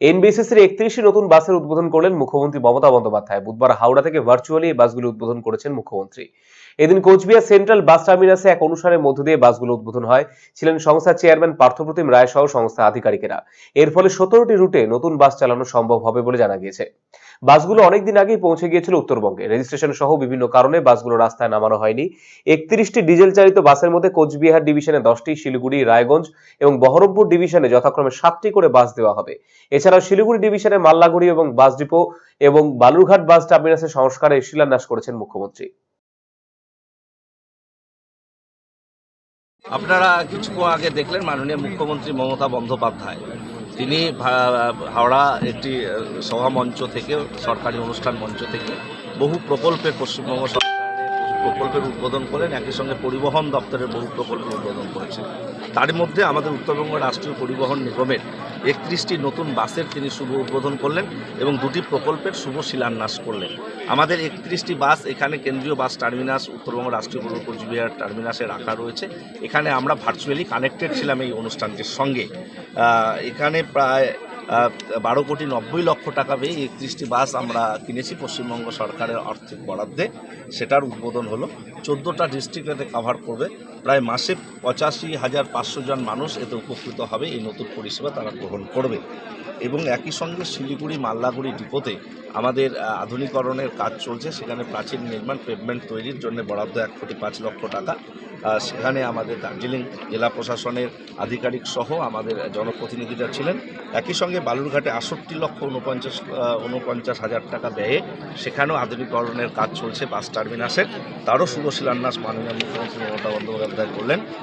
এনবিএসএস-এর ৩১টি নতুন বাসের উদ্বোধন করলেন মুখ্যমন্ত্রী মমতা বন্দ্যোপাধ্যায়। বুধবার হাওড়া থেকে ভার্চুয়ালি এই বাসগুলো উদ্বোধন করেছেন মুখ্যমন্ত্রী। এদিন কোচবিহার সেন্ট্রাল বাস টার্মিনাসে এক অনুষ্ঠানের মধ্য দিয়ে বাসগুলো উদ্বোধন হয়। ছিলেন সংস্থার চেয়ারম্যান পার্থপ্রতিম রায় সহ সংস্থার আধিকারিকেরা। এর ফলে ১৭টি রুটে নতুন বাস চালানো সম্ভব হবে বলে জানা গিয়েছে। বাসগুলো অনেকদিন আগেই পৌঁছে গিয়েছিল উত্তরবঙ্গে। রেজিস্ট্রেশন সহ বিভিন্ন কারণে বাসগুলো রাস্তায় নামানো হয়নি। ৩১টি ডিজেল চালিত বাসের মধ্যে কোচবিহার ডিভিশনে 10টি, শিলিগুড়ি, রায়গঞ্জ এবং বহরমপুর ডিভিশনে যথাক্রমে 7টি করে বাস দেওয়া হবে। এছাড়াও শিলিগুড়ি ডিভিশনে মাল্লাগুড়ি এবং বাস ডিপো এবং বালুরঘাট বাস টার্মিনাসের সংস্কারের শিলান্যাস করেছেন মুখ্যমন্ত্রী। আপনারা কিছুক্ষণ আগে দেখলেন মাননীয় মুখ্যমন্ত্রী মমতা বন্দ্যোপাধ্যায় তিনি হাওড়া একটি সভা মঞ্চ থেকে, সরকারি অনুষ্ঠান মঞ্চ থেকে বহু প্রকল্পের, পশ্চিমবঙ্গ সরকারের প্রকল্পের উদ্বোধন করেন। একই সঙ্গে পরিবহন দপ্তরের বহু প্রকল্পের উদ্বোধন করেছেন। তার মধ্যে আমাদের উত্তরবঙ্গ রাষ্ট্রীয় পরিবহন নিগমের 31টি নতুন বাসের তিনি শুভ উদ্বোধন করলেন এবং 2টি প্রকল্পের শুভ শিলান্যাস করলেন। আমাদের 31টি বাস এখানে কেন্দ্রীয় বাস টার্মিনাস উত্তরবঙ্গ রাষ্ট্রীয় কোচবিহার টার্মিনাসে রাখা রয়েছে। এখানে আমরা ভার্চুয়ালি কানেক্টেড ছিলাম এই অনুষ্ঠানটির সঙ্গে। এখানে প্রায় 12,90,00,000 টাকা পেয়ে 31টি বাস আমরা কিনেছি পশ্চিমবঙ্গ সরকারের আর্থিক বরাদ্দে। সেটার উদ্বোধন হলো। 14টা ডিস্ট্রিক্ট এতে কাভার করবে। প্রায় মাসে 85,500 জন মানুষ এতে উপকৃত হবে। এই নতুন পরিষেবা তারা গ্রহণ করবে এবং একই সঙ্গে শিলিগুড়ি মাল্লাগুড়ি ডিপোতে আমাদের আধুনিকরণের কাজ চলছে। সেখানে প্রাচীর নির্মাণ, পেভমেন্ট তৈরির জন্য বরাদ্দ 1,05,00,000 টাকা। সেখানে আমাদের দার্জিলিং জেলা প্রশাসনের আধিকারিক সহ আমাদের জনপ্রতিনিধিরা ছিলেন। একই সঙ্গে বালুরঘাটে 68,49,50,000 টাকা ব্যয়ে সেখানেও আধুনিকরণের কাজ চলছে বাস টার্মিনাসের। তারও শুভ শিলান্যাস মাননীয় মুখ্যমন্ত্রী মমতা বন্দ্যোপাধ্যায় করলেন।